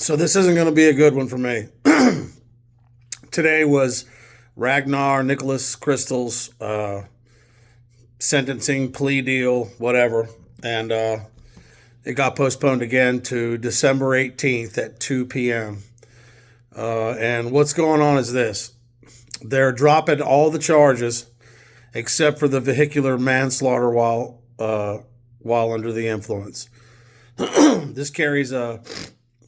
So this isn't going to be a good one for me. Today was Ragnar Nicholas Crystal's sentencing plea deal, whatever, and it got postponed again to December 18th at 2 p.m. And what's going on is this: they're dropping all the charges except for the vehicular manslaughter while under the influence. This carries a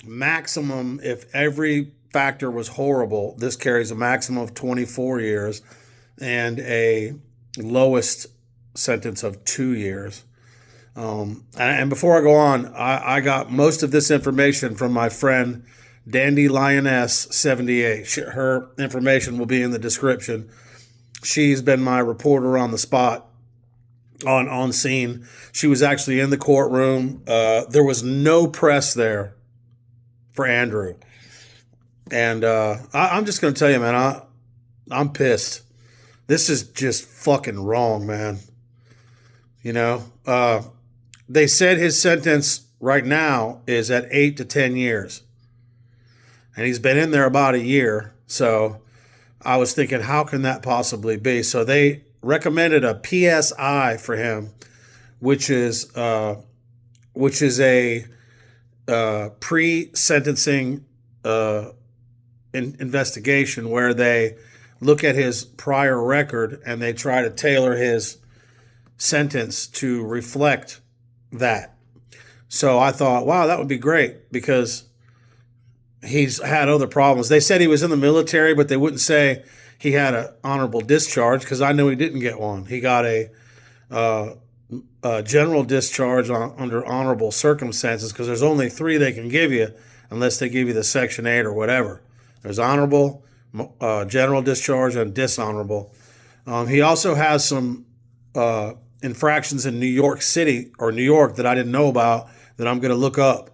maximum, if every factor was horrible, this carries a maximum of 24 years and a lowest sentence of 2 years. And before I go on, I got most of this information from my friend Dandy Lioness 78. Her information will be in the description. She's been my reporter on the spot, on scene. She was actually in the courtroom. There was no press there for Andrew. And I'm just going to tell you, man, I'm pissed. This is just fucking wrong, man. You know, they said his sentence right now is at 8 to 10 years. And he's been in there about a year. So I was thinking, how can that possibly be? So they recommended a PSI for him, which is a pre-sentencing investigation where they look at his prior record and they try to tailor his sentence to reflect that. So I thought, wow, that would be great because he's had other problems. They said he was in the military, but they wouldn't say he had an honorable discharge because I know he didn't get one. He got a general discharge under honorable circumstances because there's only 3 they can give you unless they give you the Section 8 or whatever. There's honorable, general discharge, and dishonorable. He also has some infractions in New York City or New York that I didn't know about that I'm going to look up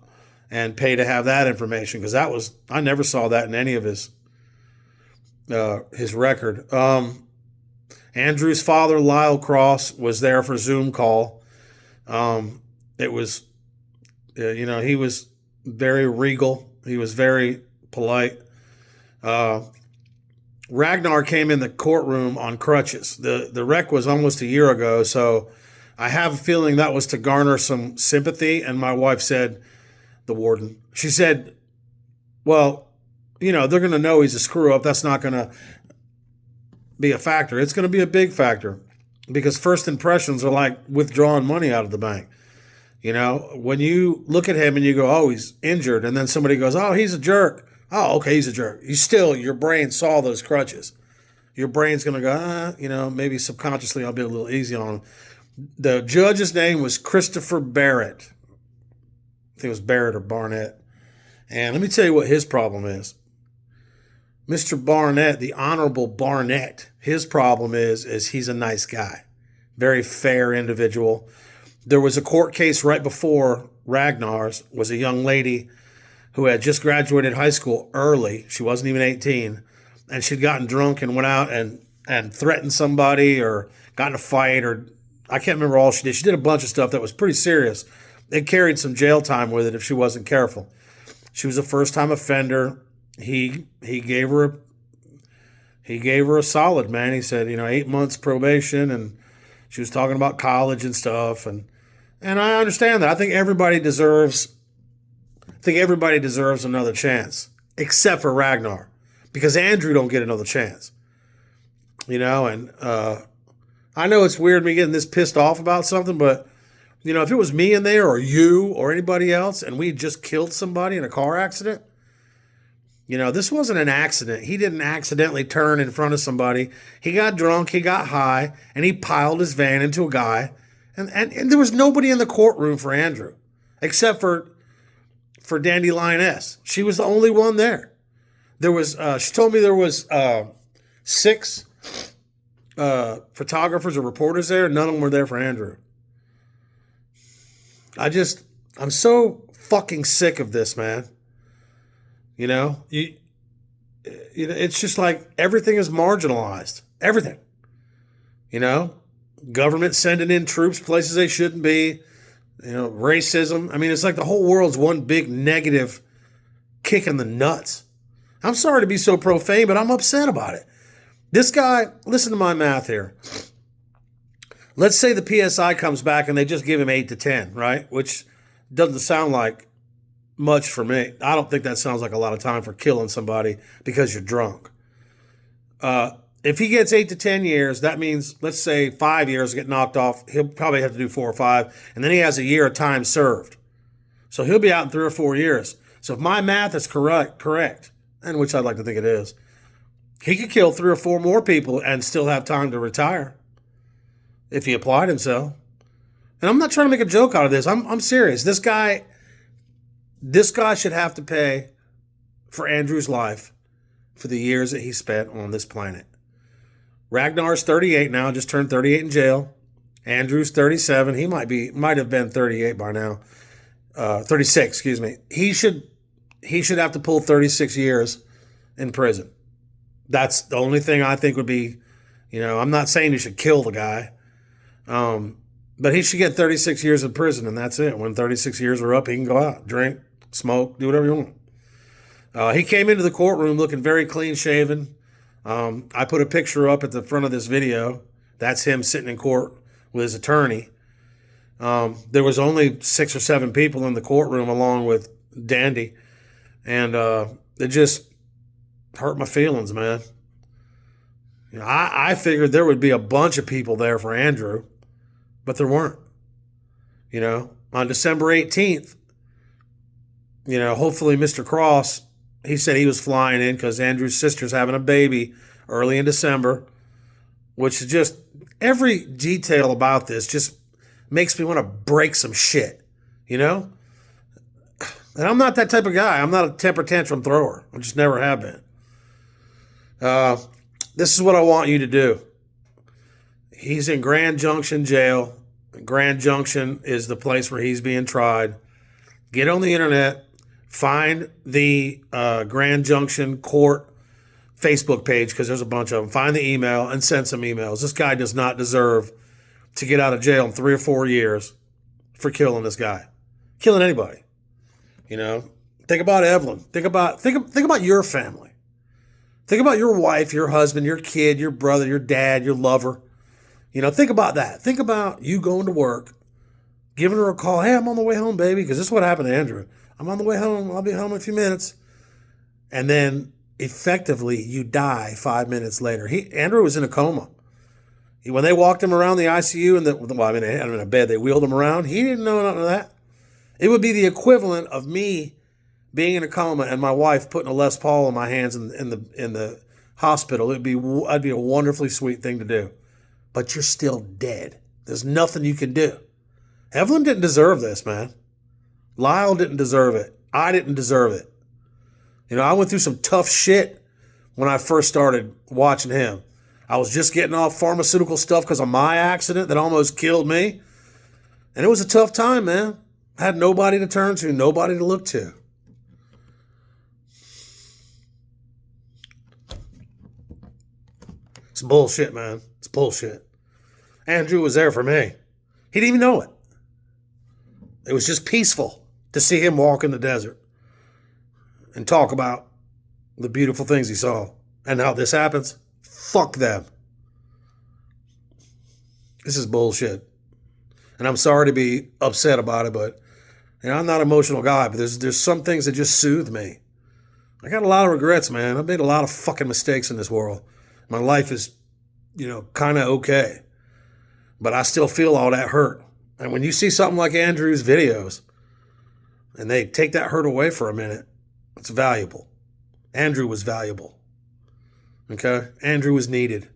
and pay to have that information because I never saw that in any of his record. Andrew's father, Lyle Cross, was there for Zoom call. It was, he was very regal. He was very polite. Ragnar came in the courtroom on crutches. The wreck was almost a year ago, so I have a feeling that was to garner some sympathy. And my wife said, the warden, she said, well, they're going to know he's a screw up. That's not going to be a factor. It's going to be a big factor because first impressions are like withdrawing money out of the bank. When you look at him and you go, oh, he's injured. And then somebody goes, oh, he's a jerk. Oh, okay, he's a jerk. Your brain saw those crutches. Your brain's going to go, maybe subconsciously I'll be a little easy on him. The judge's name was Christopher Barrett. I think it was Barrett or Barnett. And let me tell you what his problem is. Mr. Barnett, the Honorable Barnett, his problem is he's a nice guy. Very fair individual. There was a court case right before Ragnar's, was a young lady who had just graduated high school early. She wasn't even 18. And she'd gotten drunk and went out and threatened somebody or got in a fight or I can't remember all she did. She did a bunch of stuff that was pretty serious. It carried some jail time with it if she wasn't careful. She was a first-time offender. He gave her a solid, man. He said, 8 months probation, and she was talking about college and stuff, and I understand that. I think everybody deserves another chance, except for Ragnar, because Andrew don't get another chance. And I know it's weird me getting this pissed off about something, but if it was me in there or you or anybody else and we just killed somebody in a car accident, this wasn't an accident. He didn't accidentally turn in front of somebody. He got drunk, he got high, and he piled his van into a guy. And there was nobody in the courtroom for Andrew except for Dandy Lioness. She was the only one there. There was, she told me there was 6 photographers or reporters there. None of them were there for Andrew. I'm so fucking sick of this, man. It's just like everything is marginalized. Everything. Government sending in troops places they shouldn't be. Racism. I mean, it's like the whole world's one big negative kick in the nuts. I'm sorry to be so profane, but I'm upset about it. This guy, listen to my math here. Let's say the PSI comes back and they just give him 8 to 10, right? Which doesn't sound like much for me. I don't think that sounds like a lot of time for killing somebody because you're drunk. If he gets 8 to 10 years, that means, let's say 5 years get knocked off. He'll probably have to do 4 or 5. And then he has a year of time served. So he'll be out in 3 or 4 years. So if my math is correct, and which I'd like to think it is, he could kill 3 or 4 more people and still have time to retire if he applied himself. And I'm not trying to make a joke out of this. I'm serious. This guy should have to pay for Andrew's life for the years that he spent on this planet. Ragnar's 38 now, just turned 38 in jail. Andrew's 37. He might have been 38 by now. 36, excuse me. He should have to pull 36 years in prison. That's the only thing I think would be, I'm not saying you should kill the guy. But he should get 36 years in prison, and that's it. When 36 years are up, he can go out, drink, smoke, do whatever you want. He came into the courtroom looking very clean shaven. I put a picture up at the front of this video. That's him sitting in court with his attorney. There was only 6 or 7 people in the courtroom along with Dandy. And it just hurt my feelings, man. I figured there would be a bunch of people there for Andrew, but there weren't. On December 18th, hopefully Mr. Cross, he said he was flying in because Andrew's sister's having a baby early in December, which is just, every detail about this just makes me want to break some shit, And I'm not that type of guy. I'm not a temper tantrum thrower. I just never have been. This is what I want you to do. He's in Grand Junction jail. Grand Junction is the place where he's being tried. Get on the internet. Find the Grand Junction court Facebook page, because there's a bunch of them. Find the email and send some emails. This guy does not deserve to get out of jail in 3 or 4 years for killing this guy. Killing anybody. Think about Evelyn. Think about your family. Think about your wife, your husband, your kid, your brother, your dad, your lover. Think about that. Think about you going to work, giving her a call. Hey, I'm on the way home, baby, because this is what happened to Andrew. I'm on the way home. I'll be home in a few minutes. And then effectively you die 5 minutes later. Andrew was in a coma. When they walked him around the ICU they had him in a bed, they wheeled him around. He didn't know none of that. It would be the equivalent of me being in a coma and my wife putting a Les Paul in my hands in the hospital. That'd be a wonderfully sweet thing to do. But you're still dead. There's nothing you can do. Evelyn didn't deserve this, man. Lyle didn't deserve it. I didn't deserve it. I went through some tough shit when I first started watching him. I was just getting off pharmaceutical stuff because of my accident that almost killed me. And it was a tough time, man. I had nobody to turn to, nobody to look to. It's bullshit, man. It's bullshit. Andrew was there for me. He didn't even know it. It was just peaceful to see him walk in the desert and talk about the beautiful things he saw. And how this happens, fuck them. This is bullshit. And I'm sorry to be upset about it, but I'm not an emotional guy, but there's some things that just soothe me. I got a lot of regrets, man. I've made a lot of fucking mistakes in this world. My life is, kind of okay. But I still feel all that hurt. And when you see something like Andrew's videos, and they take that hurt away for a minute, it's valuable. Andrew was valuable. Okay? Andrew was needed.